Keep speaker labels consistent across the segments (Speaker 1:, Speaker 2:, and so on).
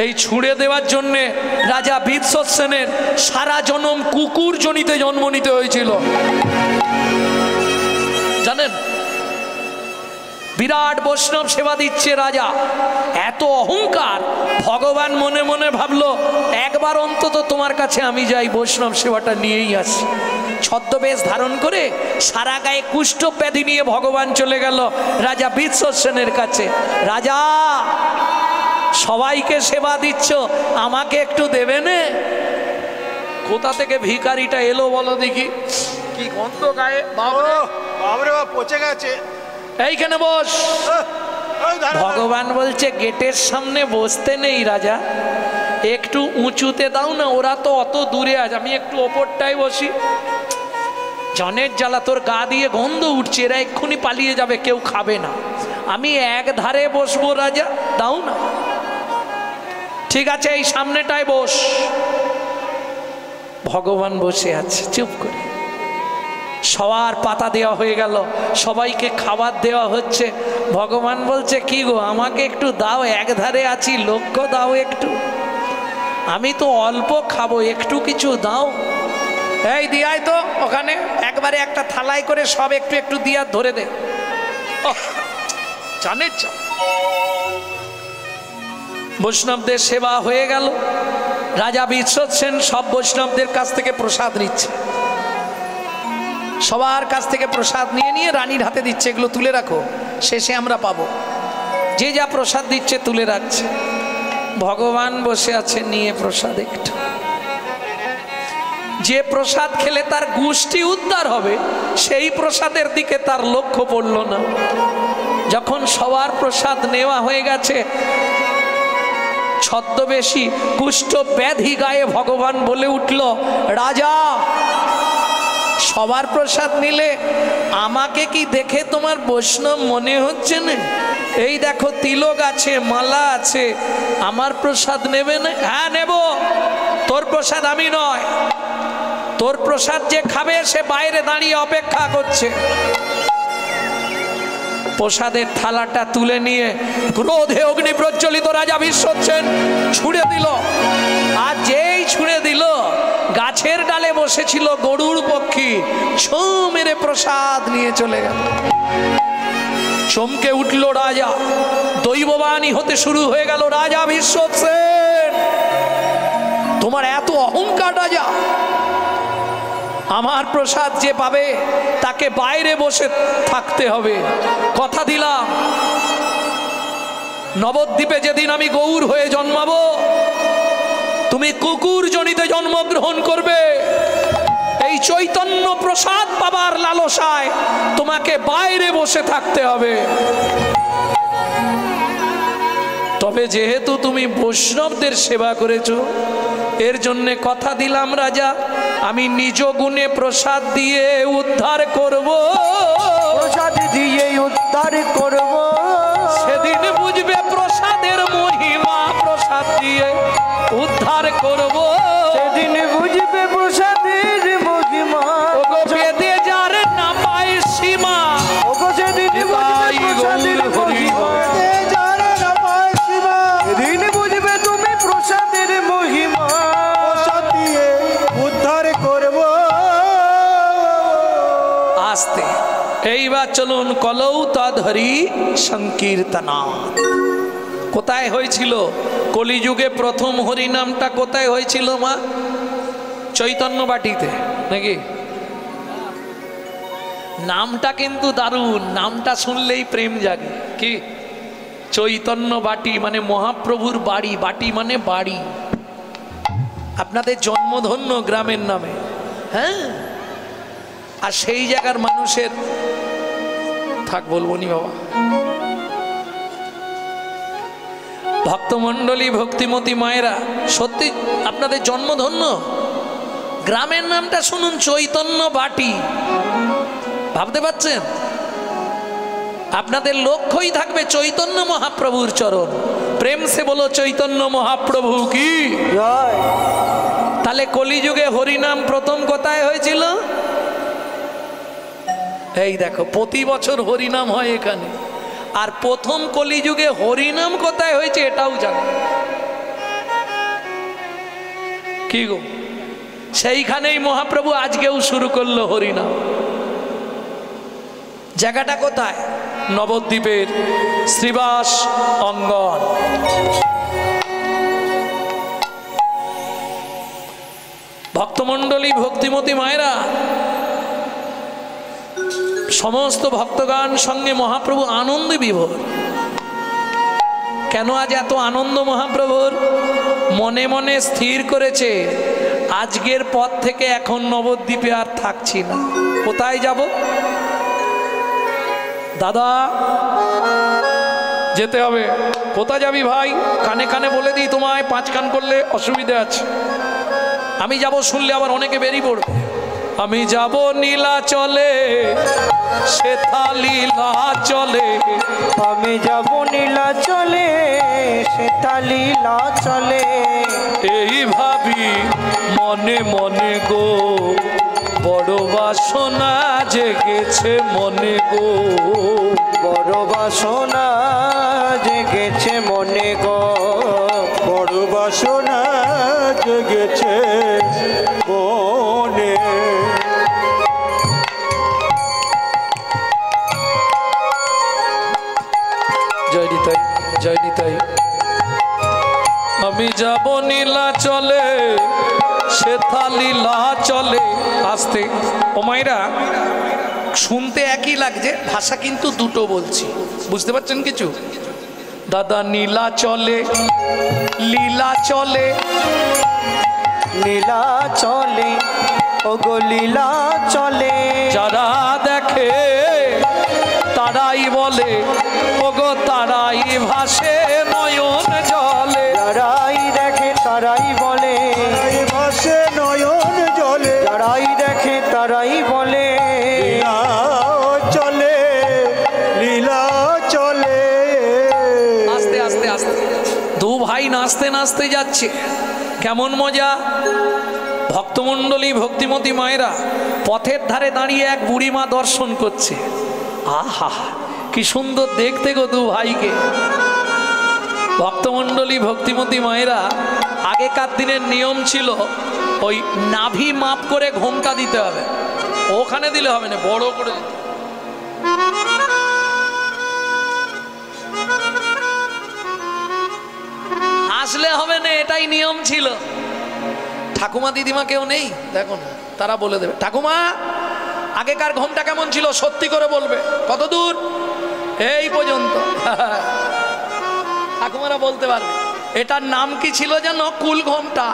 Speaker 1: এই ছুঁড়ে দেওয়ার জন্যে রাজা বীরসেনের সারা জনম কুকুর জনিতে জন্ম নিতে হয়েছিল, জানেন? বিরাট বৈষ্ণব সেবা দিচ্ছে রাজা, এত অহংকার। ভগবান মনে মনে ভাবলো একবার অন্তত তোমার কাছে আমি যাই, বৈষ্ণব সেবাটা নিয়েই আসি। ছদ্মবেশ ধারণ করে সারা গায়ে কুষ্ঠ ব্যাধি নিয়ে ভগবান চলে গেল রাজা বীরসেনের কাছে। রাজা, সবাইকে সেবা দিচ্ছ, আমাকে একটু দেবে নে? কোথা থেকে ভিখারিটা এলো বলো দেখি, কি গন্ধ গায়ে! বাবরে বাবরে, পচে গেছে। এইখানে বস। ভগবান বলছে গেটের সামনে বসতে নেই রাজা, একটু উঁচুতে দাও না, ওরা তো অত দূরে আছে, আমি একটু ওপরটাই বসি। জনের জ্বালা, তোর গা দিয়ে গন্ধ উঠছে, এরা এক্ষুনি পালিয়ে যাবে, কেউ খাবে না, আমি এক ধারে বসবো রাজা, দাও না। ঠিক আছে, এই সামনেটায় বস। ভগবান বসে আছে চুপ করে। সবার পাতা দেওয়া হয়ে গেল, সবাইকে খাবার দেওয়া হচ্ছে। ভগবান বলছে কি গো, আমাকে একটু দাও, এক ধারে আছি, লক্ষ্য দাও একটু, আমি তো অল্প খাবো, একটু কিছু দাও। এই দিয়াই তো ওখানে একবারে একটা থালায় করে সব একটু একটু দিয়া ধরে দে। জানেন, বৈষ্ণবদের সেবা হয়ে গেল। রাজা বীরসেন সব বৈষ্ণবদের কাছ থেকে প্রসাদ নিচ্ছে, সবার কাছ থেকে প্রসাদ নিয়ে নিয়ে রানীর হাতে দিচ্ছে, এগুলো তুলে রাখো, শেষে আমরা পাবো। যে যা প্রসাদ দিচ্ছে তুলে রাখছে। ভগবান বসে আছে নিয়ে প্রসাদ একটু। যে প্রসাদ খেলে তার গোষ্ঠী উদ্ধার হবে, সেই প্রসাদের দিকে তার লক্ষ্য পড়ল না। যখন সবার প্রসাদ নেওয়া হয়ে গেছে, ছদ্মবেশী কুষ্ঠ ব্যাধি গায়ে ভগবান বলে উঠল, রাজা, সবার প্রসাদ নিলে আমাকে কি দেখে তোমার বৈষ্ণব মনে হচ্ছে না? এই দেখো তিলক আছে, মালা আছে, আমার প্রসাদ নেবে না? হ্যাঁ নেব। তোর প্রসাদ আমি নয়, তোর প্রসাদ যে খাবে সে বাইরে দাঁড়িয়ে অপেক্ষা করছে। প্রসাদের থালাটা তুলে নিয়ে ক্রোধে অগ্নি প্রজ্বলিত রাজা বীরসেন ছুঁড়ে দিল। আর যেই ছুঁড়ে দিল, গাছের ডালে বসেছিল গরুর পক্ষী ছৌ মেরে প্রসাদ নিয়ে চলে গেল। চমকে উঠল রাজা, দৈববাণী হতে শুরু হয়ে গেল, রাজা বীরসেন, তোমার এত অহংকার রাজা, আমার প্রসাদ যে পাবে তাকে বাইরে বসে থাকতে হবে। কথা দিলাম, নবদ্বীপে যেদিন আমি গৌর হয়ে জন্মাবো, তুমি কুকুর জনিতে জন্মগ্রহণ করবে। এই চৈতন্য প্রসাদ পাবার লালসায় তোমাকে বাইরে বসে থাকতে হবে। তবে যেহেতু তুমি বৈষ্ণবদের সেবা করেছো, এর জন্যে কথা দিলাম রাজা, আমি নিজ গুণে প্রসাদ দিয়ে উদ্ধার করব।
Speaker 2: প্রসাদ দিয়ে উদ্ধার করব,
Speaker 1: সেদিন বুঝবে প্রসাদের মহিমা। প্রসাদ দিয়ে উদ্ধার করব,
Speaker 2: সেদিন বুঝবে প্রসাদের মহিমা।
Speaker 1: বেদে যার না পায় সীমা,
Speaker 2: সেদিন বুঝবে প্রসাদের মহিমা। সেদিন বুঝবে তুমি প্রসাদের মহিমা। প্রসাদ দিয়ে উদ্ধার করব।
Speaker 1: আস্তে এইবার চলুন, কলৌ তদ্হরি সংকীর্তনা। কোথায় হয়েছিল কলিযুগে প্রথম হরিনামটা? কোথায় হয়েছিল মা? চৈতন্য বাটিতে নাকি? নামটা কিন্তু দারুণ, নামটা শুনলেই প্রেম জাগে। কি চৈতন্য বাটি মানে মহাপ্রভুর বাড়ি, বাটি মানে বাড়ি। আপনাদের জন্মধন্য গ্রামের নামে, হ্যাঁ। আর সেই জায়গার মানুষের থাক বলবো নি বাবা। ভক্তমণ্ডলী, ভক্তিমতী মায়েরা, সত্যি আপনাদের জন্মধন্য। গ্রামের নামটা শুনুন, চৈতন্য বাটি। ভাবতে পারছেন? আপনাদের লক্ষ্যই থাকবে চৈতন্য মহাপ্রভুর চরণ। প্রেম সে বলো চৈতন্য মহাপ্রভু কি জয়। তাহলে কলিযুগে হরিনাম প্রথম কোথায় হয়েছিল? এই দেখো, প্রতি বছর হরিনাম হয় এখানে। আর প্রথম কলিযুগে হরিনাম কোথায় হয়েছে এটাও জানো। কি গো, সেইখানেই মহাপ্রভু আজকেও শুরু করলো হরিনাম। জায়গাটা কোথায়? নবদ্বীপের শ্রীবাস অঙ্গন। ভক্তমণ্ডলী, ভক্তিমতী মায়েরা, সমস্ত ভক্তগান সঙ্গে মহাপ্রভু আনন্দে বিভোর। কেন আজ এত আনন্দ মহাপ্রভুর? মনে মনে স্থির করেছে আজকের পর থেকে এখন নবদ্বীপে আর থাকছি না। কোথায় যাব? দাদা যেতে হবে। কোথায় যাবি ভাই? কানে কানে বলে দিই তোমায়, 5 কান করলে অসুবিধা আছে। আমি যাব শুনলে আবার অনেকে বেরিয়ে পড়বে। আমি যাব নীলাচলে, সেথা লীলা চলে।
Speaker 2: আমি যাব নীলাচলে, সেথা লীলা চলে।
Speaker 1: এই ভাবি মনে মনে গো, বড় বাসনা জেগেছে মনে গো,
Speaker 2: বড় বাসনা জেগেছে মনে গো, বড় বাসনা জেগেছে মনে।
Speaker 1: জয় নিতাই, জয় নিতাই। আমি যাব নীলাচলে, সেথা লীলা চলে। আস্তে ও মায়েরা, শুনতে একই লাগছে, ভাষা কিন্তু দুটো বলছি, বুঝতে পারছেন কিছু? দাদা নীলা চলে, লীলা চলে।
Speaker 2: লীলা চলে, ওগো লীলা চলে।
Speaker 1: যারা দেখে তারাই বলে, ওগো তারাই ভাসে নয়ন জলে।
Speaker 2: যারাই দেখে তারাই বলে, ভাসে নয়ন জলে। যারাই দেখে তারাই বলে, লীলা চলে, লীলা চলে।
Speaker 1: আস্তে আস্তে আস্তে দু ভাই নাচতে নাচতে যাচ্ছে, কেমন মজা। ভক্তমণ্ডলী, ভক্তিমতী মায়েরা পথের ধারে দাঁড়িয়ে এক বুড়িমা দর্শন করছে। আহা কি সুন্দর দেখতে গো দু ভাইকে। ভক্তমণ্ডলী, ভক্তিমতী মায়েরা, আগেকার দিনের নিয়ম ছিল ওই নাভি মাপ করে ঘোমটা দিতে হবে। ওখানে দিলে হবে না, বড় করে দিতে। আসলে হবে না, এটাই নিয়ম ছিল। ঠাকুমা দিদিমা কেউ নেই, দেখো না, তারা বলে দেবে। ঠাকুমা আগেকার ঘোমটা কেমন ছিল সত্যি করে বলবে। কত দূর? এই পর্যন্ত। ঠাকুমারা বলতে পারবে। এটার নাম কি ছিল যেন? কুল ঘোমটা।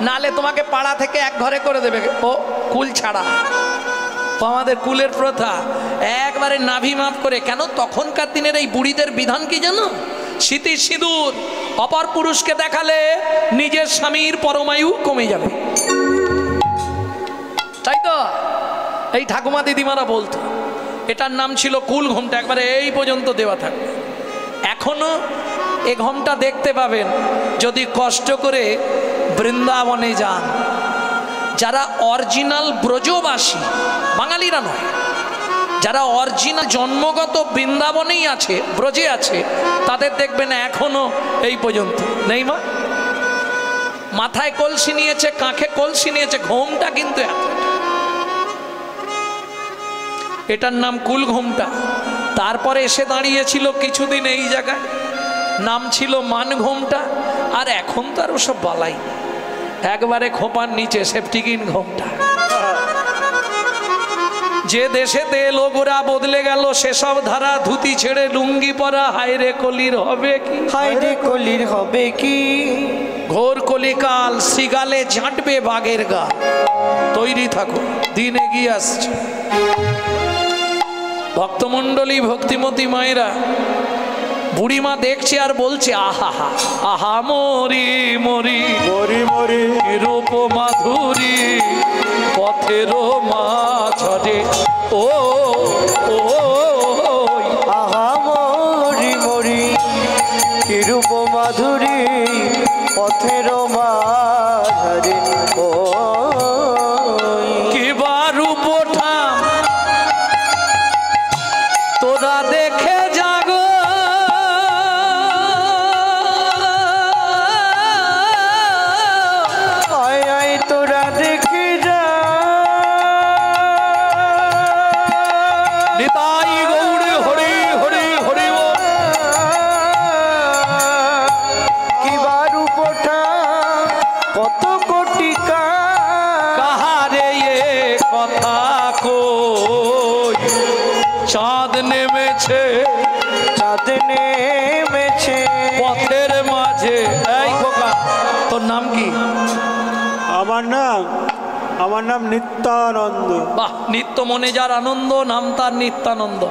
Speaker 1: নালে তোমাকে পাড়া থেকে এক ঘরে করে দেবে, ও কুল ছাড়া। আমাদের কুলের প্রথা একবারে নাভি মাপ করে। কেন? তখনকার দিনের এই বুড়িদের বিধান কি জানো? স্মৃতি সিঁদুর অপর পুরুষকে দেখালে নিজের স্বামীর পরমায়ু কমে যাবে, তাই তো এই ঠাকুমা দিদিমারা বলতো। এটার নাম ছিল কুল ঘোমটা, একবারে এই পর্যন্ত দেওয়া থাকবে। এখনো এ ঘোমটা দেখতে পাবেন যদি কষ্ট করে বৃন্দাবনে যান। যারা অরিজিনাল ব্রজবাসী, বাঙালিরা নয়, যারা অরিজিনাল জন্মগত বৃন্দাবনেই আছে, ব্রজে আছে, তাদের দেখবেন এখনো এই পর্যন্ত নেই। মা মাথায় কলসি নিয়েছে, কাঁখে কলসি নিয়েছে, ঘোমটা কিন্তু এটার নাম কুল ঘোমটা। তারপরে এসে দাঁড়িয়েছিল কিছুদিন এই জায়গায়, নাম ছিল মান ঘোমটা। আর এখন তো আর ওসব বালাই, একবারে খোপার নিচে সেফটিকিন ঘোমটা। যে দেশেতে লোগোরা বদলে গেল, সেসব ধারা ধুতি ছেড়ে লুঙ্গি পরা। হায়রে কলির হবে কি,
Speaker 2: হায়রে কলির হবে কি।
Speaker 1: ঘোর কলিকাল, শ্রীগালে ঝাঁটবে বাঘের গা। তৈরি থাকো, দিন এগিয়ে আসছে। ভক্তমণ্ডলী, ভক্তিমতী মায়েরা, বুড়িমা দেখছে আর বলছে, আহা হা আহা মরি মরি
Speaker 2: মরি মরি
Speaker 1: রূপ মাধুরী পথের মাঝরে। ও ও
Speaker 2: আহা মরি মরি রূপ মাধুরী পথের মাঝরে। ও
Speaker 1: কিবা রূপ ঠাম তোরা দেখে জাগো, পথের মাঝে। এই খোকা, তোর নাম কি?
Speaker 2: আমার নাম নিত্যানন্দ।
Speaker 1: বাহ, নিত্য মনে যার আনন্দ, নাম তার নিত্যানন্দ।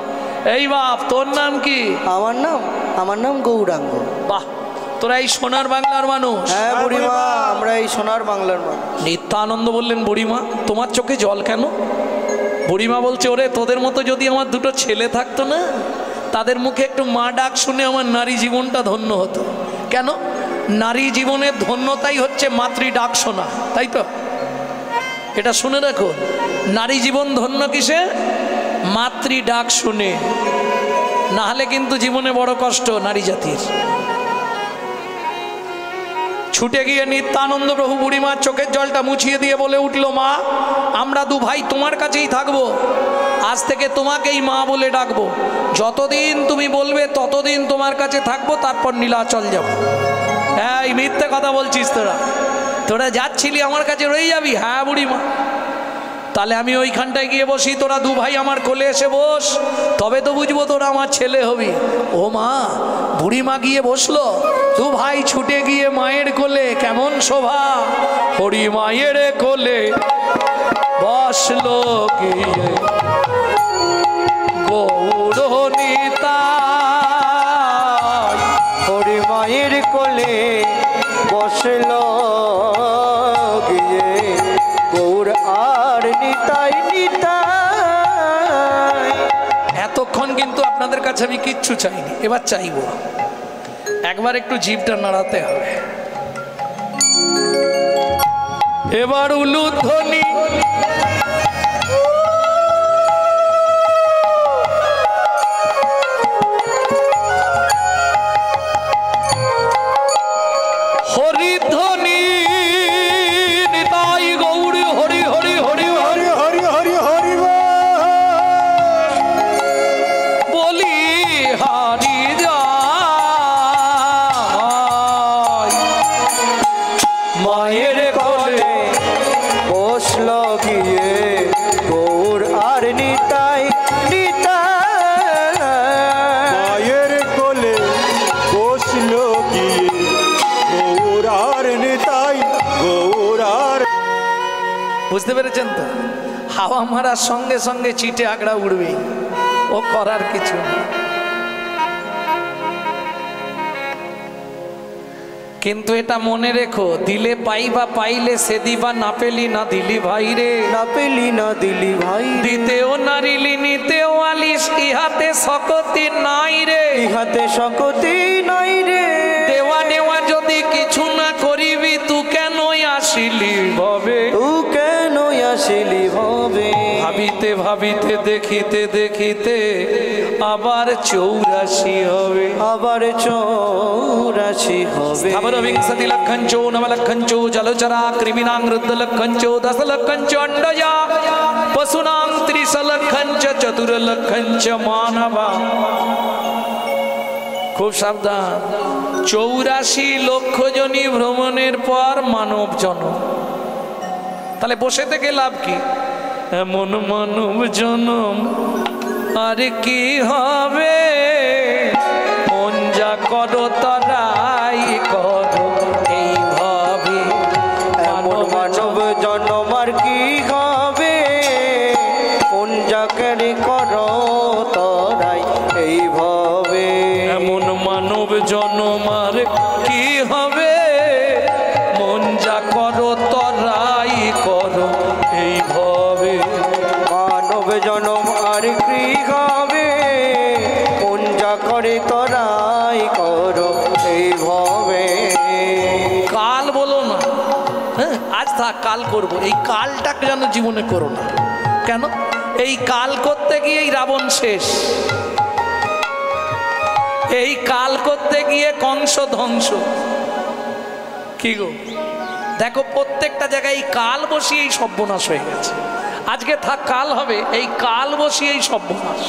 Speaker 1: এই বাপ, তোর নাম কি?
Speaker 3: আমার নাম গৌরাঙ্গ।
Speaker 1: বাহ, তোরা এই সোনার বাংলার মানুষ?
Speaker 3: হ্যাঁ বুড়িমা, আমরা এই সোনার বাংলার মানুষ।
Speaker 1: নিত্যানন্দ বললেন, বুড়িমা তোমার চোখে জল কেন? বুড়িমা বলছে, ওরে তোদের মতো যদি আমার দুটো ছেলে থাকতো না, তাদের মুখে একটু মা ডাক শুনে আমার নারী জীবনটা ধন্য হতো। কেন? নারী জীবনের ধন্যতাই হচ্ছে মাতৃ ডাক শোনা, তাই তো? এটা শুনে রাখো, নারী জীবন ধন্য কিসে? মাতৃ ডাক শুনে। না হলে কিন্তু জীবনে বড় কষ্ট নারী জাতির। ছুটে গিয়ে নিত্যানন্দ প্রভু বুড়িমার চোখের জলটা মুছিয়ে দিয়ে বলে উঠল, মা আমরা দু ভাই তোমার কাছেই থাকবো, আজ থেকে তোমাকেই মা বলে ডাকবো, যতদিন তুমি বলবে ততদিন তোমার কাছে থাকবো, তারপর নীলাচল যাব। এই মিথ্যে কথা বলছিস তোরা যাচ্ছিলি আমার কাছে রয়ে যাবি? হ্যাঁ বুড়িমা। তাহলে আমি ওইখানটায় গিয়ে বসি, তোরা দু ভাই আমার কোলে এসে বস, তবে তো বুঝবো তোরা আমার ছেলে হবি। ও মা, বুড়িমা গিয়ে বসলো, দু ভাই ছুটে গিয়ে মায়ের কোলে। কেমন শোভা! হরি মায়ের কোলে বসলো গিয়ে গৌর নিতাই।
Speaker 3: হরি মায়ের কোলে বসলো গিয়ে গৌর আর নিতাই নিতাই।
Speaker 1: এতক্ষণ কিন্তু আপনাদের কাছে আমি কিচ্ছু চাইনি, এবার চাইবো। একবার একটু জিভটা নাড়াতে হবে। এবার উলুধ্বনি। হরিধ্বনি নিতাই গৌর হরি হরি হরি হরি
Speaker 2: হরি হরি হরি
Speaker 1: বলি হারি যায়। মায়ের কোলে
Speaker 3: বসলো গিয়ে গৌর আর নিতাই নিতাই।
Speaker 2: মায়ের কোলে বসলো গিয়ে গৌর আর নিতাই গৌর আর।
Speaker 1: বুঝতে পেরেছেন তো? হাওয়া মারার সঙ্গে সঙ্গে চিটে আগড়া উড়বে, ও করার কিছু নেই। কিন্তু এটা মনে রেখো, দিলে পাইবা পাইলে সে দিবা, না পেলি না দিলি ভাই রে।
Speaker 3: না পেলি না দিলি ভাই,
Speaker 1: দিতেও নারিলি নিতেও আলিস, ইহাতে সকতি নাই রে।
Speaker 3: ইহাতে সকতি নাই রে।
Speaker 1: দেওয়া নেওয়া যদি কিছু না করিবি, তু কেন আসিলি ভবে?
Speaker 3: তু কেন আসিলি ভবে?
Speaker 1: ভাবিতে ভাবিতে দেখিতে দেখিতে আবার 84 হবে।
Speaker 3: আবার 84 হবে।
Speaker 1: স্থাবর বিংশতি লক্ষঞ্চো নবলক্ষঞ্চো জলচরা কৃমিনাং রুদ্রলক্ষঞ্চো 10 লক্ষঞ্চো অণ্ডজা পশুনাং 30 লক্ষঞ্চ চতুর্লক্ষঞ্চ মানবা। খুব সাবধান। 84 লক্ষ জনী ভ্রমণের পর মানব জন্ম। তাহলে বসে থেকে লাভ কি? এমন মানব জনম আর কি হবে? মন যা করো তারাই করো এইভাবে।
Speaker 3: এমন মানব জন্ম আর কি হবে? মন যাকে করো তরাই এইভাবে।
Speaker 1: এমন মানব জনম আর কি হবে? মন যা করো তারাই করো এইভাবে।
Speaker 3: মানব জনম আর কি হবে? মন যা করে তরাই করো এইভাবে।
Speaker 1: কাল বলো না, হ্যাঁ আজ থাক কাল করবো, এই কালটাকে যেন জীবনে করো না। কেন? এই কাল করতে গিয়েই রাবণ শেষ, এই কাল করতে গিয়ে কংস ধ্বংস। কি গো, দেখো প্রত্যেকটা জায়গায় এই কাল বসিয়েই সর্বনাশ হয়ে গেছে। আজকে থাক কাল হবে, এই কাল বসিয়েই সর্বনাশ।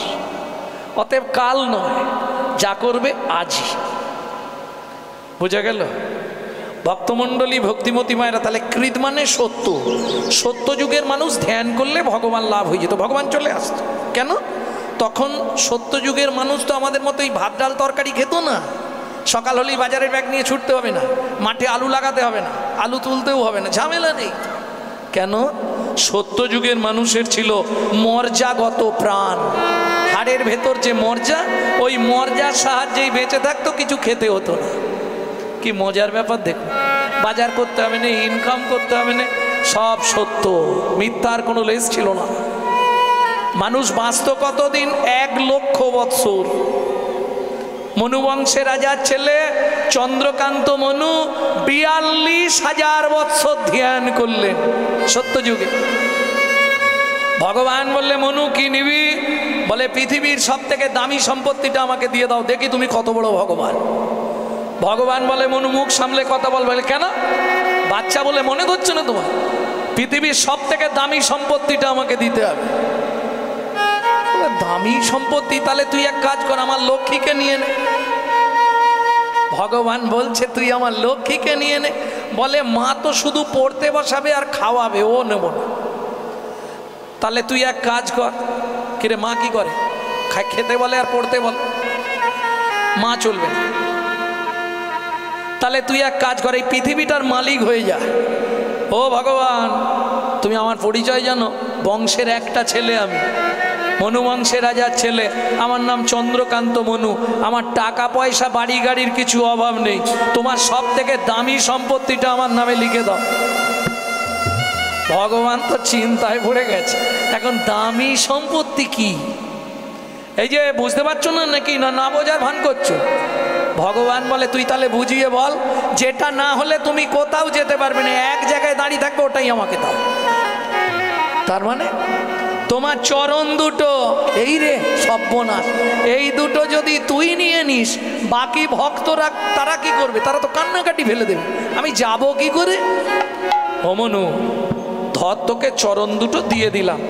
Speaker 1: অতএব কাল নয়, যা করবে আজই। বোঝা গেল? ভক্তমণ্ডলী ভক্তিমতী মায়েরা, তাহলে কৃত মানে সত্য। সত্য যুগের মানুষ ধ্যান করলে ভগবান লাভ হয়ে যেত, ভগবান চলে আসতো। কেন? তখন সত্য যুগের মানুষ তো আমাদের মতো এই ভাত ডাল তরকারি খেত না, সকাল হলেই বাজারের ব্যাগ নিয়ে ছুটতে হবে না, মাঠে আলু লাগাতে হবে না, আলু তুলতেও হবে না, ঝামেলা নেই। কেন? সত্যযুগের মানুষের ছিল মর্যাগত প্রাণ, হাড়ের ভেতর যে মর্যা, ওই মর্যার সাহায্যেই বেঁচে থাকতো, কিছু খেতে হতো না। কি মজার ব্যাপার দেখুন, বাজার করতে হবে না, ইনকাম করতে হবে না, সব সত্য, মিথ্যার কোনো লেশ ছিল না। মানুষ বাঁচত কতদিন? 1 লক্ষ বৎসর। মনুবংশের রাজার ছেলে চন্দ্রকান্ত মনু 42,000 বৎসর ধ্যান করলেন সত্যযুগে। ভগবান বললে, মনু কি নিবি? বলে, পৃথিবীর সব থেকে দামি সম্পত্তিটা আমাকে দিয়ে দাও, দেখি তুমি কত বড় ভগবান। ভগবান বলে, মনু মুখ সামলে কথা বল। বলে, কেন? বাচ্চা বলে মনে ধরছে না তোমার? পৃথিবীর সব থেকে দামি সম্পত্তিটা আমাকে দিতে হবে। দামি সম্পত্তি? তাহলে তুই এক কাজ কর, আমার লক্ষ্মীকে নিয়ে নে। ভগবান বলছে, তুই আমার লক্ষ্মীকে নিয়ে নে। বলে, মা তো শুধু পড়তে বসাবে আর খাওয়াবে, ও নেব না। তাহলে তুই এক কাজ কর। কিরে, মা কি করে? খেতে বলে আর পড়তে বলে, মা চলবে না। তাহলে তুই এক কাজ কর, এই পৃথিবীটার মালিক হয়ে যা। ও ভগবান, তুমি আমার পরিচয় জানো? বংশের একটা ছেলে আমি, মনু বংশের রাজার ছেলে, আমার নাম চন্দ্রকান্ত মনু। আমার টাকা পয়সা বাড়ি গাড়ির কিছু অভাব নেই, তোমার সব থেকে দামি সম্পত্তিটা আমার নামে লিখে দাও। ভগবান তো চিন্তায় পড়ে গেছে, এখন দামি সম্পত্তি কি? এই যে বুঝতে পারছো না নাকি? না বোঝার ভান করছো? ভগবান বলে, তুই তাহলে বুঝিয়ে বল, যেটা না হলে তুমি কোথাও যেতে পারবে না, এক জায়গায় দাঁড়িয়ে থাকবে, ওটাই আমাকে দাও। তার মানে তোমার চরণ দুটো, এই রে সর্বনাশ, এই দুটো যদি তুই নিয়ে নিস, বাকি ভক্তরা তারা কি করবে? তারা তো কান্নাকাটি ফেলে দেবে, আমি যাব কি করে? ও মনু, ধর তোকে চরণ দুটো দিয়ে দিলাম,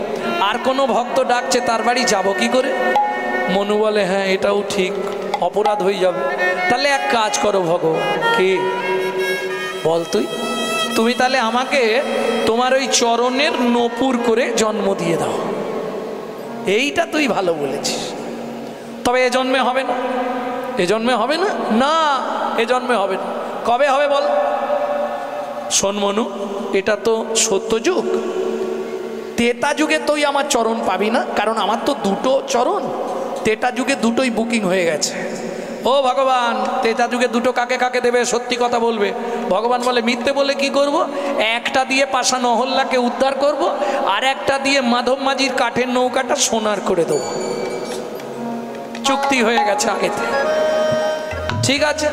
Speaker 1: আর কোনো ভক্ত ডাকছে, তার বাড়ি যাব কি করে? মনু বলে, হ্যাঁ এটাও ঠিক, অপরাধ হয়ে যাবে। তাহলে এক কাজ করো ভগবান। কি বল? তুমি তাহলে আমাকে তোমার ওই চরণের নপুর করে জন্ম দিয়ে দাও। এইটা তুই ভালো বলেছিস, তবে এ জন্মে হবে না। এ জন্মে হবে না? না, এ জন্মে হবে না। কবে হবে বল? শোন মনু, এটা তো সত্যযুগ, তেতা যুগে তুই আমার চরণ পাবি না, কারণ আমার তো দুটো চরণ। তেতা যুগে দুটোই বুকিং হয়ে গেছে। ও ভগবান, তেতা যুগে দুটো কাকে কাকে দেবে? সত্যি কথা বলবে। ভগবান বলে, মিথ্যে বলে কি করব? একটা দিয়ে পাষাণ অহল্যাকে উদ্ধার করব, আর একটা দিয়ে মাধব মাঝির কাঠের নৌকাটা সোনার করে দেব। চুক্তি হয়ে গেছে আগে থেকে। ঠিক আছে,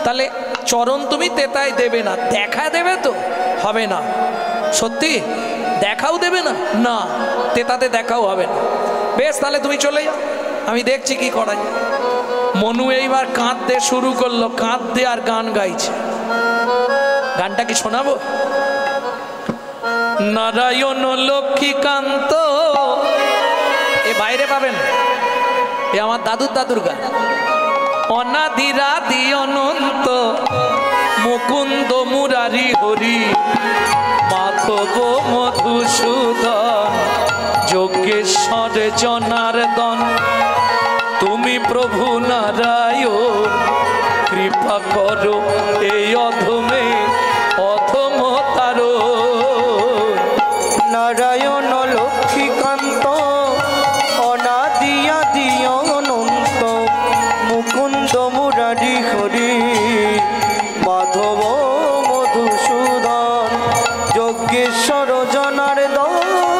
Speaker 1: তাহলে চরণ তুমি তেতায় দেবে না, দেখা দেবে তো? হবে না। সত্যি দেখাও দেবে না? না, তেতাতে দেখাও হবে না। বেশ, তাহলে তুমি চলে যাও, আমি দেখছি কি করা যায়। মনু এইবার কাঁদতে শুরু করলো, কাঁদতে আর গান গাইছে। গানটা কি শোনাবো? নারায়ণ লক্ষ্মীকান্ত, এ বাইরে পাবেন, এ আমার দাদুর গান। অনাদিরাদি অনন্ত মুকুন্দ মুরারি হরি, মাধব মধুসূদন যোগেশ্বর জনার্দন, তুমি প্রভু নারায়ণ, কৃপা করো এই অধমে অধম তারো।
Speaker 3: নারায়ণ লক্ষ্মীকান্ত, অনাদি আদি অনন্ত মুকুন্দ মুরারি হরি, মাধব মধুসূদন যজ্ঞেশ্বর জনার্দন,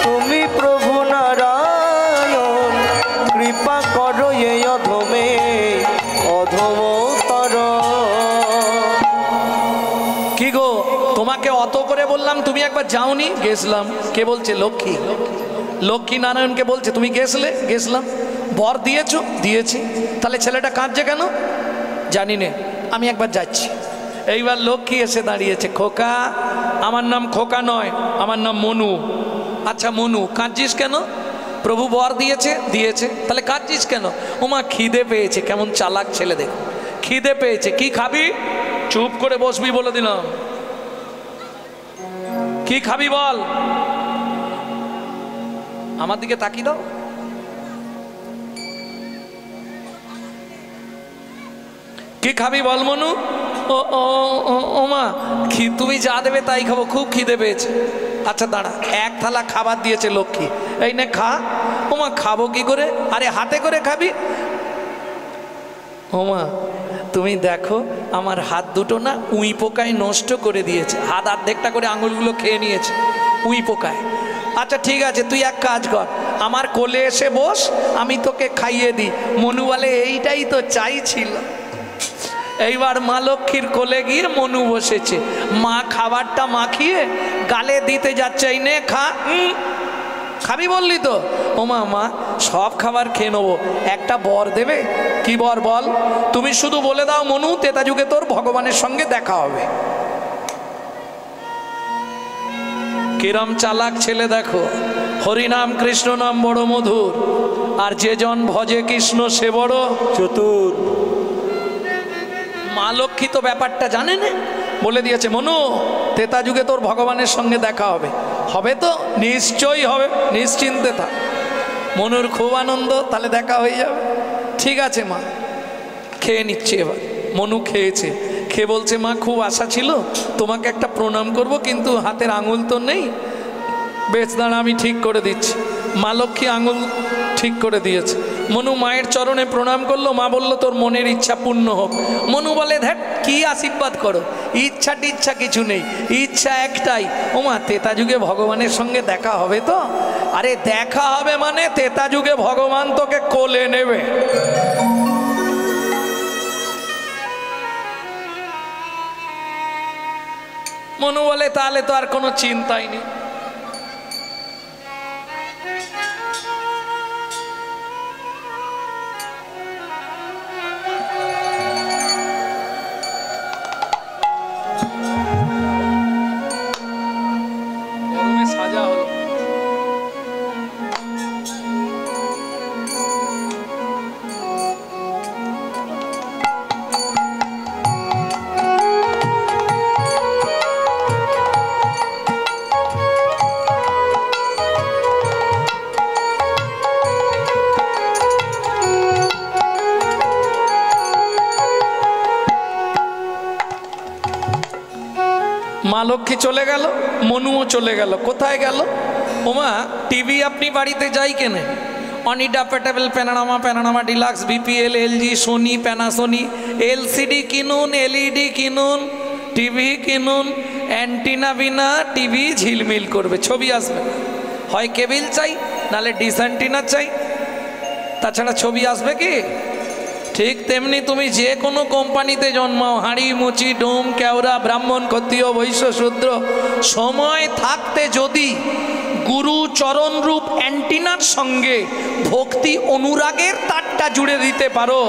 Speaker 3: তুমি প্রভু নারায়ণ, কৃপা করো এই অধমে অধম তর।
Speaker 1: কি গো, তোমাকে অত করে বললাম, তুমি একবার যাওনি? গেছিলাম। কে বলছে? লক্ষ্মী। লক্ষ্মী নারায়ণকে বলছে, তুমি গেছলে? গেছিলাম। বর দিয়েছো? দিয়েছি। তাহলে ছেলেটা কাঁদছে কেন? জানি না, আমি একবার যাচ্ছি। এইবার লক্ষ্মী এসে দাঁড়িয়েছে। খোকা, আমার নাম খোকা নয়, আমার নাম মনু। আচ্ছা মনু, কাঁদছিস কেন? প্রভু বর দিয়েছে? দিয়েছে। তাহলে কাঁদছিস কেন? ওমা খিদে পেয়েছে। কেমন চালাক ছেলে দেখ, খিদে পেয়েছে। কি খাবি? চুপ করে বসবি বলে দিলাম। কি খাবি বল? আমার দিকে তাকিয়ে দাও। কি খাবি বল মনু? ও ও ও মা, তুমি যা দেবে তাই খাবো, খুব খিদে পেয়েছে। আচ্ছা দাঁড়া, এক থালা খাবার দিয়েছে লক্ষ্মী, এই নে খা। ও মা খাবো কি করে? আরে হাতে করে খাবি। ও মা তুমি দেখো আমার হাত দুটো না উই পোকায় নষ্ট করে দিয়েছে, হাত অর্ধেকটা করে আঙুলগুলো খেয়ে নিয়েছে উই পোকায়। আচ্ছা ঠিক আছে, তুই এক কাজ কর, আমার কোলে এসে বস, আমি তোকে খাইয়ে দিই। মনু বলে এইটাই তো চাইছিল। এইবার মা লক্ষ্মীর কোলে গিয়ে মনু বসেছে, মা খাবারটা মাখিয়ে গালে দিতে যাচ্ছে, এই নে খা। খাবি বললি তো? ও মা মা সব খাবার খেয়ে নেবো, একটা বর দেবে। কি বর বল? তুমি শুধু বলে দাও মনু, তেতা যুগে তোর ভগবানের সঙ্গে দেখা হবে। কিরম চালাক ছেলে দেখো, হরিনাম কৃষ্ণ নাম বড় মধুর, আর যে জন ভজে কৃষ্ণ সে বড়
Speaker 2: চতুর।
Speaker 1: মা লক্ষ্মী তো ব্যাপারটা জানে না, বলে দিয়েছে মনু তেতা যুগে তোর ভগবানের সঙ্গে দেখা হবে। হবে তো? নিশ্চয়ই হবে, নিশ্চিন্তে থাক। মনুর খুব আনন্দ, তাহলে দেখা হয়ে যাবে। ঠিক আছে মা, খেয়ে নিচ্ছে। এবার মনু খেয়েছে, খেয়ে বলছে মা খুব আশা ছিল তোমাকে একটা প্রণাম করব, কিন্তু হাতের আঙুল তো নেই। বেশ দাঁড়া, আমি ঠিক করে দিচ্ছি। মা লক্ষ্মী আঙুল ঠিক করে দিয়েছে। মনু মায়ের চরণে প্রণাম করলো, মা বলল তোর মনের ইচ্ছা পূর্ণ হোক। মনু বলে ধ্যাট কি আশীর্বাদ করো, ইচ্ছা টিচ্ছা কিছু নেই, ইচ্ছা একটাই, ও মা তেতা যুগে ভগবানের সঙ্গে দেখা হবে তো? আরে দেখা হবে মানে তেতা যুগে ভগবান তোকে কোলে নেবে। মনু বলে তাহলে তো আর কোনো চিন্তাই নেই। সাজা হলো। মা লক্ষ্মী চলে গেল, মনুও চলে গেল। কোথায় গেল? ওমা টিভি আপনি বাড়িতে যাই কেনে? অনিডা, পেটেবল, Panama Deluxe, BPL, LG, Sony, Panasonic, LCD কিনুন, এলইডি কিনুন, টিভি কিনুন। অ্যান্টিনা বিনা টিভি ঝিলমিল করবে, ছবি আসবে না। হয় কেবিল চাই, নাহলে ডিশ অ্যান্টিনা চাই, তাছাড়া ছবি আসবে কি? ঠিক তেমনি তুমি যে কোনো কোম্পানিতে জন্মাও, হাঁড়ি, মুচি, ডোম, কেওড়া, ব্রাহ্মণ, ক্ষত্রিয়, বৈশ্য, শূদ্র, সময় থাকতে যদি গুরু চরণ রূপ অ্যান্টিনার সঙ্গে ভক্তি অনুরাগের তারটা জুড়ে দিতে পারো,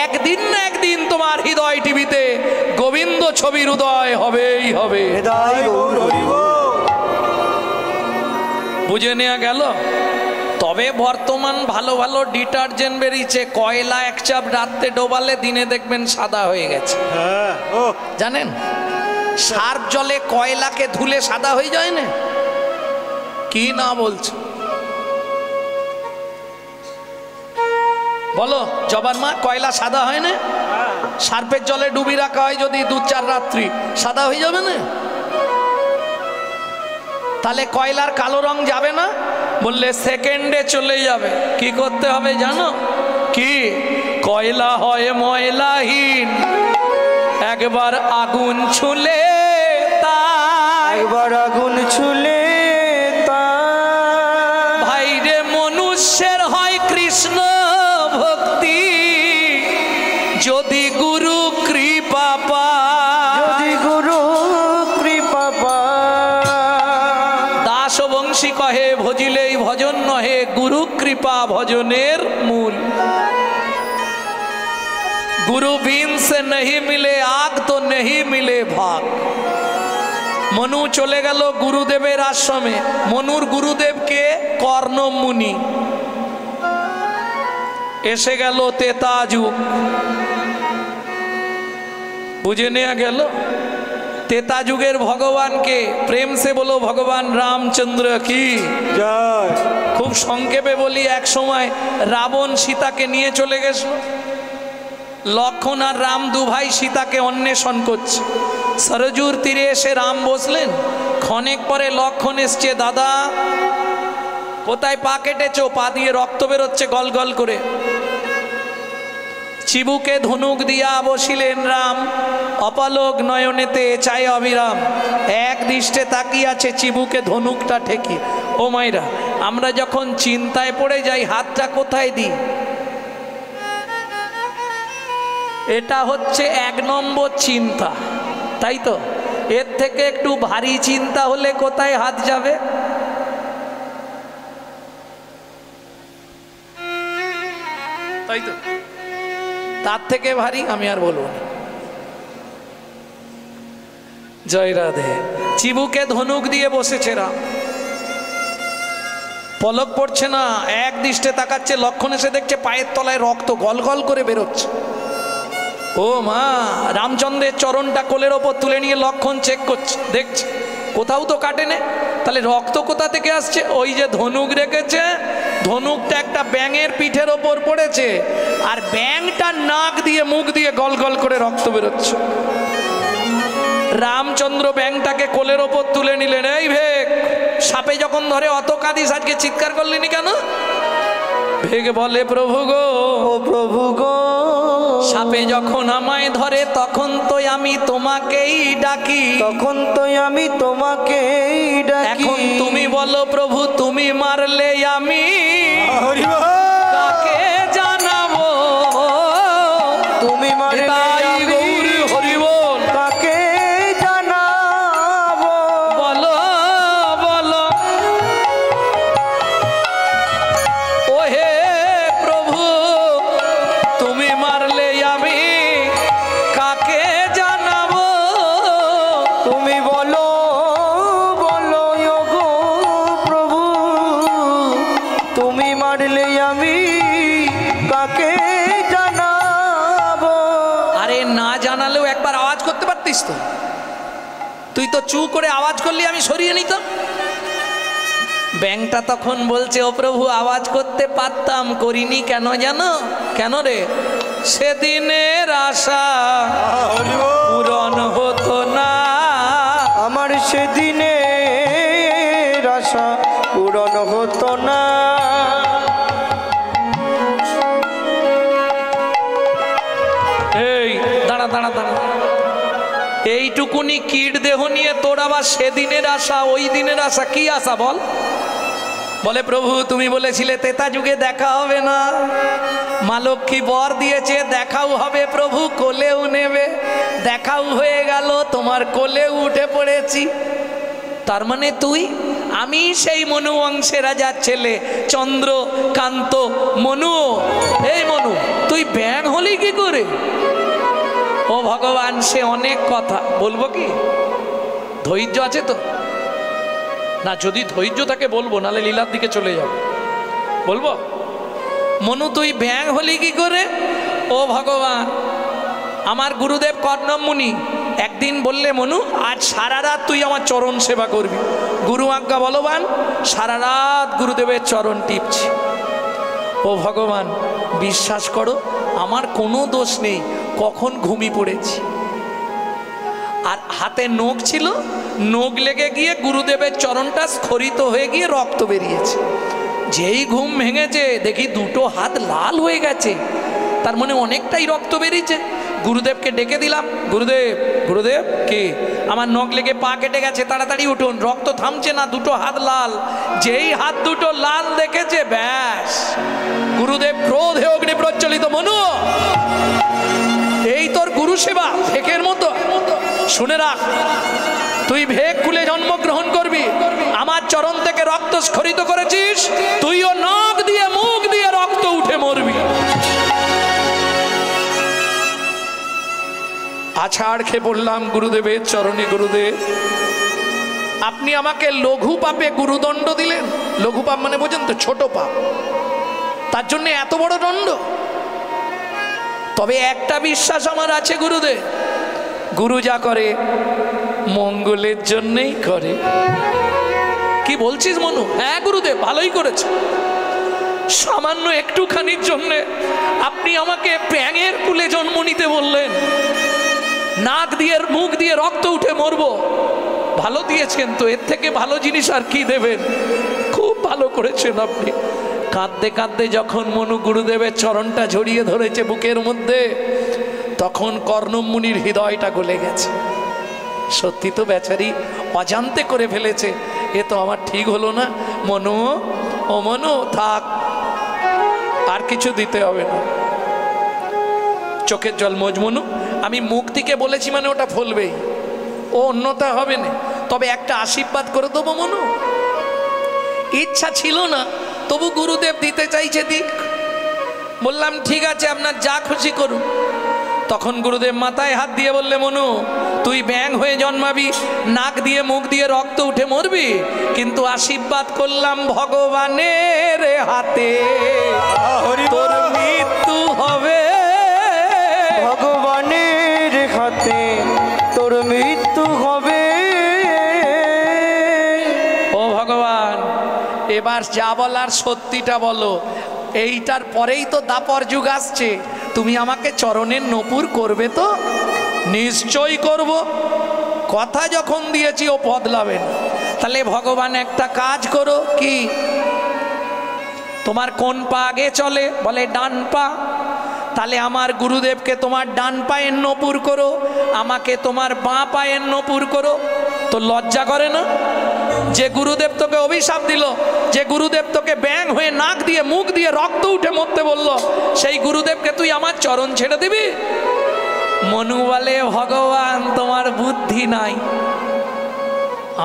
Speaker 1: একদিন না একদিন তোমার হৃদয় টিভিতে গোবিন্দ ছবির উদয় হবেই হবে। বুঝে নেওয়া গেল? তবে বর্তমান ভালো ভালো ডিটারজেন্ট বেরিয়েছে, কয়লা এক চাপ রাত্রে ডোবালে দিনে দেখবেন সাদা হয়ে গেছে। জানেন সার্ফ জলে কয়লাকে ধুলে সাদা হয়ে যায় না? কি না বলছে বলো জবার মা, কয়লা সাদা হয় না? সার্ফের জলে ডুবি রাখা হয় যদি 2-4 রাত্রি, সাদা হয়ে যাবে না? তাহলে কয়লার কালো রং যাবে না? বললে সেকেন্ডে চলে যাবে। কি করতে হবে জানো? কি? কয়লা হয় ময়লাহীন, একবার আগুন ছুলে তা,
Speaker 3: একবার আগুন ছুলে তা।
Speaker 1: ভাইরে মনুষ্যের হয় কৃষ্ণ ভক্তি, যদি গুরু কৃপা পায়,
Speaker 3: যদি গুরু কৃপা পায়।
Speaker 1: দাসবংশী কহে ভজিলেই ভজন নহে, গুরু কৃপা ভজনের মূল। गुरु बीन से नहीं मिले आग तो नहीं मिले भाग। मनु चले गেল গুরুদেবের আশ্রমে। মনুর গুরুদেব কে? কর্ণ মুনি। এসে গেল তেতা যুগ। বুঝে নেওয়া গেল তেতা যুগের ভগবানকে। প্রেম সে বলো ভগবান রামচন্দ্র কি জয়। খুব সংক্ষেপে বলি, এক সময় রাবণ সীতাকে নিয়ে চলে গেছিল। লক্ষণ আর রাম দু ভাই সীতাকে অন্বেষণ করছে। সরজুর তীরে এসে রাম বসলেন। ক্ষণেক পরে লক্ষণ এসছে, দাদা কোথায় পা কেটেছো? পা দিয়ে রক্ত বেরোচ্ছে গল গল করে। চিবুকে ধনুক দিয়া বসিলেন রাম, অপালক নয়নেতে চায় অবিরাম। এক দৃষ্টে তাকিয়ে আছে চিবুকে ধনুকটা ঠেকি। ও মাইরা, আমরা যখন চিন্তায় পড়ে যাই হাতটা কোথায় দিই? এটা হচ্ছে 1 নম্বর চিন্তা, তাই তো? এর থেকে একটু ভারী চিন্তা হলে কোথায় হাত যাবে? তাই তো, তার থেকে ভারী আমি আর বলবো না। জয় রাধে। চিবুকে ধনুক দিয়ে বসেছে রাম, পলক পড়ছে না, এক দৃষ্টে তাকাচ্ছে। লক্ষণ এসে দেখছে পায়ের তলায় রক্ত গল গল করে বেরোচ্ছে। ও মা, রামচন্দ্রের চরণটা কোলের ওপর তুলে নিয়ে লক্ষণ চেক করছে, দেখছে কোথাও তো কাটেনে, তাহলে রক্ত কোথা থেকে আসছে? ওই যে ধনুক রেখেছে, ধনুকটা একটা ব্যাঙের পিঠের ওপর পড়েছে, আর ব্যাঙটা নাক দিয়ে মুখ দিয়ে গল গল করে রক্ত বেরোচ্ছে। রামচন্দ্র ব্যাঙটাকে কোলের ওপর তুলে নিলেন। এই ভেক, সাপে যখন ধরে অত কাঁদিস, আজকে চিৎকার করলিনি কেন? ভেগ বলে, প্রভু গো,
Speaker 3: ও প্রভু গো,
Speaker 1: সাপে যখন আমায় ধরে তখন তো আমি তোমাকেই ডাকি,
Speaker 3: তখন তো আমি তোমাকেই ডাকি।
Speaker 1: এখন তুমি বলো প্রভু, তুমি মারলে আমি কাকে জানাবো?
Speaker 3: তুমি মারলে আমি
Speaker 1: হরিবল
Speaker 3: কাকে জানাবো?
Speaker 1: বলো বলো ও হে প্রভু, তুমি মারলে আমি কাকে জানাবো?
Speaker 3: তুমি বলো বলো গো প্রভু, তুমি মারলে আমি কাকে জানাবো?
Speaker 1: আরে না জানালেও একবার আওয়াজ করতে পারতিস তো, তুই তো চু করে আওয়াজ করলি, আমি সরিয়ে নিতাম। ব্যাংকটা তখন বলছে, ও প্রভু আওয়াজ করতে পারতাম, করিনি কেন জানো? কেন রে? সেদিনের আশা পূরণ হতো না,
Speaker 3: আমার সেদিনের আশা পূরণ হতো না।
Speaker 1: এই দাঁড়া দাঁড়া দাঁড়া, এইটুকুনি কীট দেহ নিয়ে তোর আবার সেদিনের আশা, ওই দিনের আশা, কি আশা বল? বলে, প্রভু তুমি বলেছিলে তেতা যুগে দেখা হবে না, মা লক্ষ্মী বর দিয়েছে দেখাও হবে, প্রভু কোলেও নেবে, দেখাও হয়ে গেল, তোমার কোলেও উঠে পড়েছি। তার মানে তুই, আমি সেই মনু বংশের রাজার ছেলে চন্দ্রকান্ত মনু। এই মনু, তুই ব্যাং হলি কি করে? ও ভগবান, সে অনেক কথা বলবো, কি ধৈর্য আছে তো? না, যদি ধৈর্য থাকে বলবো, নালে লীলার দিকে চলে যাব। বলবো, মনু তুই ব্যাং হলি কি করে? ও ভগবান, আমার গুরুদেব কর্ণম মুনি একদিন বললে, মনু আজ সারা রাত তুই আমার চরণ সেবা করবি। গুরু আজ্ঞা বলবান, সারা রাত গুরুদেবের চরণ টিপছি। ও ভগবান, বিশ্বাস করো আমার কোনো দোষ নেই, কখন ঘুমিয়ে পড়েছি, আর হাতে নখ ছিল, নখ লেগে গিয়ে গুরুদেবের চরণটা স্খলিত হয়ে গিয়ে রক্ত বেরিয়েছে। যেই ঘুম ভেঙেছে দেখি দুটো হাত লাল হয়ে গেছে, তার মানে অনেকটাই রক্ত বেরিয়েছে। গুরুদেবকে ডেকে দিলাম, গুরুদেব গুরুদেব কে? আমার নখ লেগে পা কেটে গেছে, তাড়াতাড়ি উঠুন, রক্ত থামছে না, দুটো হাত লাল। যেই হাত দুটো লাল দেখেছে, ব্যাস গুরুদেব ক্রোধে অগ্নি প্রজ্বলিত। মনু, এই তোর গুরু সেবা ভেকের মতো? শুনে রাখ, তুই ভেক খুলে জন্মগ্রহণ করবি, আমার চরণ থেকে রক্ত স্খলিত করেছিস, তুইও নখ দিয়ে মুখ দিয়ে রক্ত উঠে মরবি। আছাড় খেয়ে বললাম গুরুদেবের চরণে, গুরুদেব আপনি আমাকে লঘু পাপে গুরুদণ্ড দিলেন। লঘু পাপ মানে বোঝেন তো, ছোট পাপ, তার জন্য এত বড় দণ্ড? তবে একটা বিশ্বাস আমার আছে গুরুদেব, গুরু যা করে মঙ্গলের জন্যই করে। কি বলছিস মনু? হ্যাঁ গুরুদেব, ভালোই করেছে। সামান্য একটুখানির জন্যে আপনি আমাকে ব্যাঙের কুলে জন্ম নিতে বললেন, নাক দিয়ে মুখ দিয়ে রক্ত উঠে মরবো। ভালো দিয়েছেন তো, এর থেকে ভালো জিনিস আর কি দেবেন? খুব ভালো করেছেন আপনি। কাঁদতে কাঁদতে যখন মনু গুরুদেবের চরণটা জড়িয়ে ধরেছে বুকের মধ্যে, তখন কর্ণম মুনির হৃদয়টা গলে গেছে। সত্যি তো বেচারি অজান্তে করে ফেলেছে, এ তো আমার ঠিক হলো না। মনু, ও মনু থাক, আর কিছু দিতে হবে না। চোখের জল মোজ মনু, আমি মুখ থেকে বলেছি মানে ওটা ফলবেই, ও অন্যতা হবে না। তবে একটা আশীর্বাদ করে দেবো মনু। ইচ্ছা ছিল না, তবু গুরুদেব দিতে চাইছে দিক। বললাম ঠিক আছে, আপনার যা খুশি করুন। তখন গুরুদেব মাথায় হাত দিয়ে বললে, মনু তুই ব্যাঙ হয়ে জন্মাবি, নাক দিয়ে মুখ দিয়ে রক্ত উঠে মরবি, কিন্তু আশীর্বাদ করলাম ভগবানের হাতে তোর মৃত্যু হবে।
Speaker 3: ভগবানের হাতে তোর মৃত্যু হবে।
Speaker 1: ও ভগবান, এবার যা বলার সত্যিটা বলো। এইটার পরেই তো দাপর যুগ আসছে, তুমি আমাকে চরণের নপুর করবে তো? নিশ্চয়ই করব। কথা যখন দিয়েছি ও বদলাবে না। তাহলে ভগবান একটা কাজ করো। কি? তোমার কোন পা আগে চলে? বলে ডান পা। তাহলে আমার গুরুদেবকে তোমার ডান পায়ের নপুর করো, আমাকে তোমার বাঁ পায়ের নপুর করো। তো লজ্জা করে না? যে গুরুদেব তোকে অভিশাপ দিল, যে গুরুদেব তোকে ব্যাঙ হয়ে নাক দিয়ে মুখ দিয়ে রক্ত উঠে মরতে বলল, সেই গুরুদেবকে তুই আমার চরণ ছেড়ে দিবি? মনু বলে, ভগবান তোমার বুদ্ধি নাই।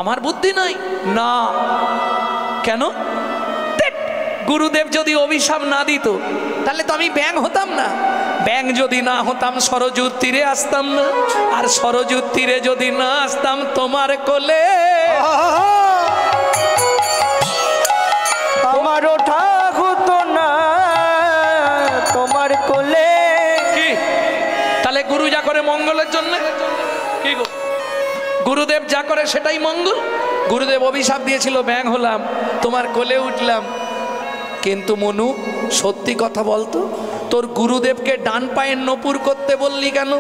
Speaker 1: আমার বুদ্ধি নাই না? কেন? গুরুদেব যদি অভিশাপ না দিত তাহলে তো আমি ব্যাঙ হতাম না। ব্যাঙ যদি না হতাম সরজুর তীরে আসতাম না, আর সরজুর তীরে যদি না আসতাম তোমার কোলে
Speaker 3: আমার ওঠা হতো না তোমার কোলে।
Speaker 1: কি? তাহলে গুরু যা করে মঙ্গলের জন্য, কি গো? গুরুদেব যা করে সেটাই মঙ্গল। গুরুদেব অভিশাপ দিয়েছিল, ব্যাঙ হলাম, তোমার কোলে উঠলাম। কিন্তু মনু সত্যি কথা বলতো, তোর গুরুদেবকে ডান পায়ের নপুর করতে বললি কেন?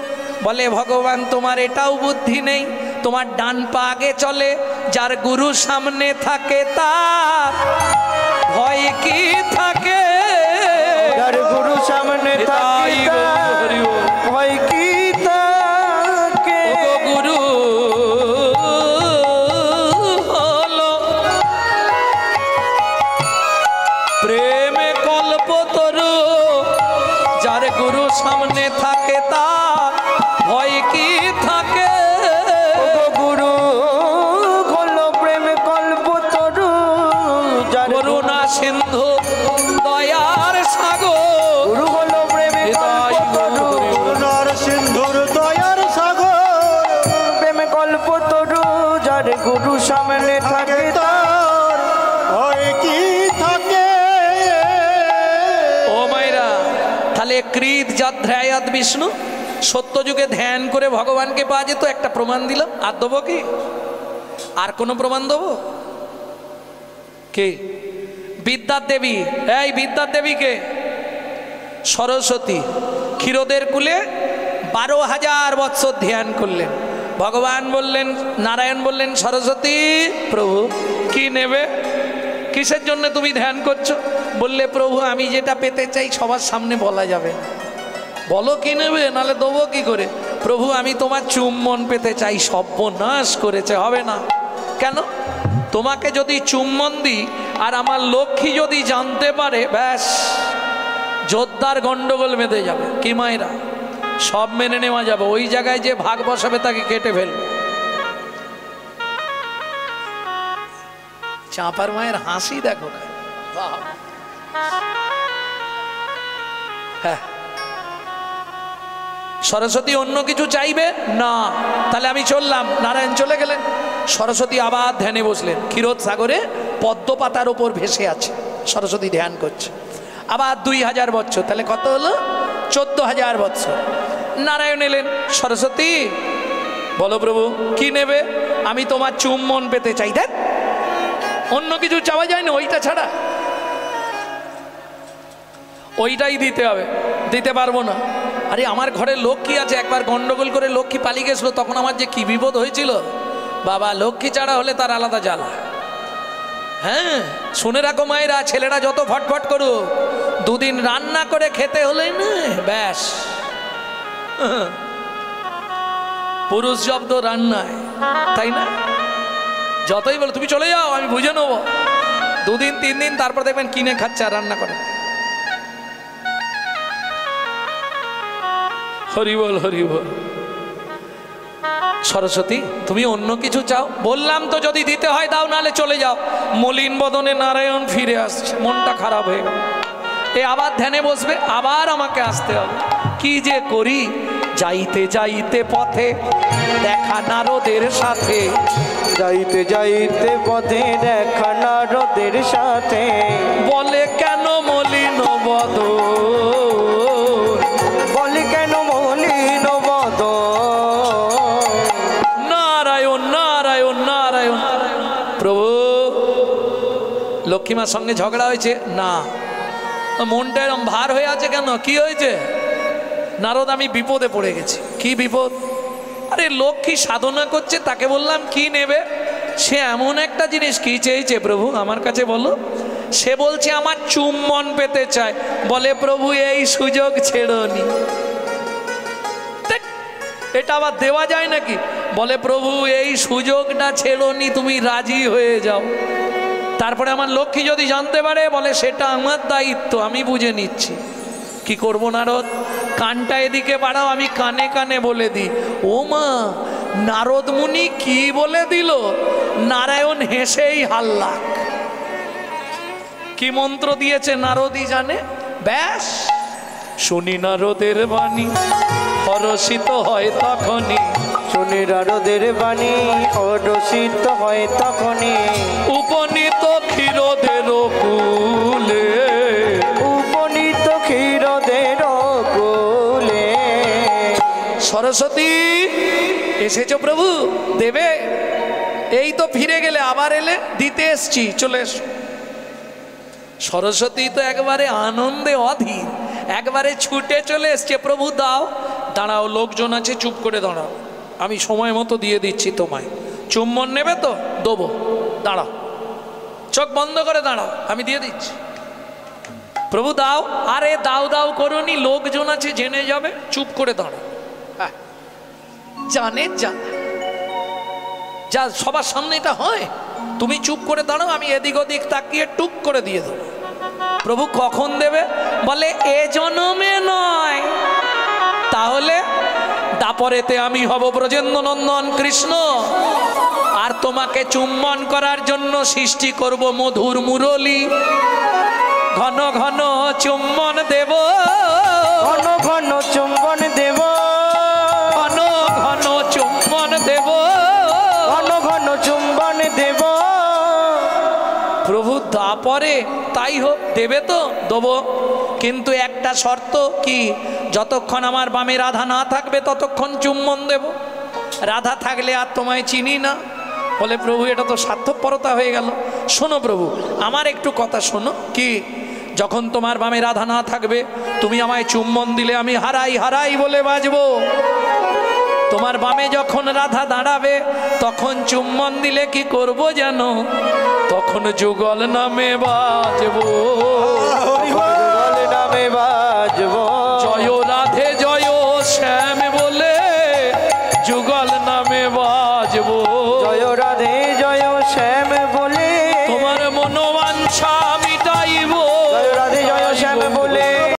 Speaker 1: বলে, ভগবান তোমার এটাও বুদ্ধি নেই, তোমার ডান পা আগে চলে, যার গুরু সামনে থাকে তার ভয় কি থাকে?
Speaker 3: যার গুরু সামনে থাকে তার ভয় কি থাকে?
Speaker 1: গুরু হলো প্রেমে কল্পতরু, যার গুরু সামনে থাকে তার ভয় কি থাকে?
Speaker 3: গুরু হলো প্রেমে কল্পতরু, যার
Speaker 1: করুণা সিন্ধু দয়ার সাগর।
Speaker 3: গুরু হলো প্রেমে কল্পতরু,
Speaker 2: করুণার সিন্ধুর দয়ার সাগর।
Speaker 3: প্রেমে কল্পতরু, যার গুরু সামনে থাকে তার
Speaker 2: ভয় কি থাকে?
Speaker 1: ও মায়েরা, তাহলে কৃত যাধ্যায়াত বিষ্ণু, সত্য যুগে ধ্যান করে ভগবানকে পাওয়া যেত। একটা প্রমাণ দিলাম, আর দেবো কি? আর কোনো প্রমাণ দেবো? কে? বিদ্যার দেবী। এই বিদ্যার দেবীকে সরস্বতী ক্ষীরোদের কুলে 12,000 বৎসর ধ্যান করলেন। ভগবান বললেন, নারায়ণ বললেন, সরস্বতী প্রভু কি নেবে? কিসের জন্য তুমি ধ্যান করছো? বললে, প্রভু আমি যেটা পেতে চাই সবার সামনে বলা যাবে, বলো কি নেবে, নালে দেবো কি করে? প্রভু আমি তোমার চুম্বন পেতে চাই। সর্বনাশ করেছে, হবে না। কেন? তোমাকে যদি চুম্বন দিই আর আমার লক্ষ্মী যদি জানতে পারে, ব্যাস জোরদার গন্ডগোল বেঁধে যাবে। কি মায়েরা, সব মেনে নেওয়া যাবে, ওই জায়গায় যে ভাগ বসাবে তাকে কেটে ফেলবে। চাঁপার মায়ের হাসি দেখো। হ্যাঁ, সরস্বতী অন্য কিছু চাইবে না। তাহলে আমি চললাম। নারায়ণ চলে গেলেন, সরস্বতী আবার ধ্যানে বসলেন। ক্ষীরোদ সাগরে পদ্ম পাতার ওপর ভেসে আছে, সরস্বতী ধ্যান করছে। আবার 2000 বছর, তাহলে কত হলো? 14,000 বছর। নারায়ণ এলেন, সরস্বতী বলো প্রভু কি নেবে? আমি তোমার চুম্বন পেতে চাই। দেখ, অন্য কিছু চাওয়া যায় না ওইটা ছাড়া। ওইটাই দিতে হবে, দিতে পারবো না। আরে আমার ঘরে লক্ষ্মী আছে, একবার গন্ডগোল করে লক্ষ্মী পালিয়ে গেছিলো, তখন আমার যে কি বিপদ হয়েছিল বাবা। লক্ষ্মী ছাড়া হলে তার আলাদা জ্বালা। হ্যাঁ, শুনে রাখো মায়েরা, ছেলেরা যত ফটফট করুক, দুদিন রান্না করে খেতে হলেই না ব্যাস। পুরুষ শব্দ রান্নায়, তাই না? যতই বলো তুমি চলে যাও, আমি বুঝে নেবো। দুদিন 3 দিন তারপর দেখবেন কিনে খাচ্ছে আর রান্না করে। হরি বল, হরি বল। সরস্বতী তুমি অন্য কিছু চাও? বললাম তো যদি দিতে হয় দাও, নালে চলে যাও। মলিন বদনে নারায়ণ ফিরে আসছে, মনটা খারাপ হয়ে গেল। এ আবার ধ্যানে বসবে, আবার আমাকে আসতে হবে। কি যে করি, যাইতে যাইতে পথে দেখা নারদের সাথে,
Speaker 3: যাইতে যাইতে পথে দেখা নারদের সাথে,
Speaker 1: বলে কেন মলিন বদন,
Speaker 3: বলে কেন মলিন বদন।
Speaker 1: নারায়ণ নারায়ণ নারায়ণ। প্রভু লক্ষ্মীমার সঙ্গে ঝগড়া হয়েছে না, মনটা এরম ভার হয়ে আছে কেন? কি হয়েছে? নারদ আমি বিপদে পড়ে গেছি। কি বিপদ? আরে লক্ষ্মী সাধনা করছে, তাকে বললাম কি নেবে, সে এমন একটা জিনিস কি চেয়েছে প্রভু আমার কাছে বলো। সে বলছে আমার চুম্বন পেতে চায়। বলে প্রভু এই সুযোগ ছেড়োনি। এটা আবার দেওয়া যায় নাকি? বলে প্রভু এই সুযোগটা ছেড়োনি, তুমি রাজি হয়ে যাও। তারপরে আমার লক্ষ্মী যদি জানতে পারে, বলে সেটা আমার দায়িত্ব, আমি বুঝে নিচ্ছি। কি করব নারদ? কানটা এদিকে বাড়াও, আমি কানে কানে বলে দিই। ও মা, নারদ মুনি কি বলে দিল? নারায়ণ হেসেই হাল্লাক। কি মন্ত্র দিয়েছে নারদই জানে। ব্যাস শুনি নারদের বাণী, হরষিত হয় তখনই।
Speaker 3: শুনি নারদের বাণী, হরষিত হয় তখনই।
Speaker 1: উপনীত ক্ষীরদের কুলে,
Speaker 3: উপনীত ক্ষীরদের কুলে।
Speaker 1: সরস্বতী এসেছো প্রভু, দেবে? এই তো ফিরে গেলে, আবার এলে, দিতে এসছি, চলে এসো। সরস্বতী তো একবারে আনন্দে অধীর, একবারে ছুটে চলে এসছে। প্রভু দাও। দাঁড়াও, লোকজন আছে, চুপ করে দাঁড়াও, আমি সময় মতো দিয়ে দিচ্ছি তোমায়। চুম্বন নেবে তো? দেবো, দাঁড়াও, চোখ বন্ধ করে দাঁড়াও, আমি দিয়ে দিচ্ছি। প্রভু দাও। আরে দাও দাও করোনি, লোকজন আছে, জেনে যাবে, চুপ করে দাঁড়াও। জানে যা সবার সামনে এটা হয়, তুমি চুপ করে দাঁড়াও, আমি এদিক ওদিক তাকিয়ে টুক করে দিয়ে দেবো। প্রভু কখন দেবে? বলে এ জন্মে নয়, তাহলে দাপরেতে আমি হব ব্রজেন্দ্র নন্দন কৃষ্ণ, আর তোমাকে চুম্বন করার জন্য সৃষ্টি করব মধুর মুরলী। ঘন ঘন চুম্বন দেব,
Speaker 3: ঘন ঘন চুম্বন দেব,
Speaker 1: ঘন ঘন চুম্বন দেব,
Speaker 3: ঘন ঘন চুম্বন দেব।
Speaker 1: প্রভু দাপরে তাই হোক, দেবে তো? দেবো, কিন্তু একটা শর্ত। কি? যতক্ষণ আমার বামে রাধা না থাকবে ততক্ষণ চুম্বন দেব, রাধা থাকলে আর তোমায় চিনি না। বলে প্রভু এটা তো স্বার্থপরতা হয়ে গেল। শোনো প্রভু, আমার একটু কথা শোনো। কি? যখন তোমার বামে রাধা না থাকবে, তুমি আমায় চুম্বন দিলে আমি হারাই হারাই বলে বাজবো। তোমার বামে যখন রাধা দাঁড়াবে, তখন চুম্বন দিলে কি করব জানো? তখন যুগল নামে বাজবো,
Speaker 3: যুগল নামে বাজবো।
Speaker 1: জয় রাধে জয় শ্যাম বলে যুগল নামে বাজবো।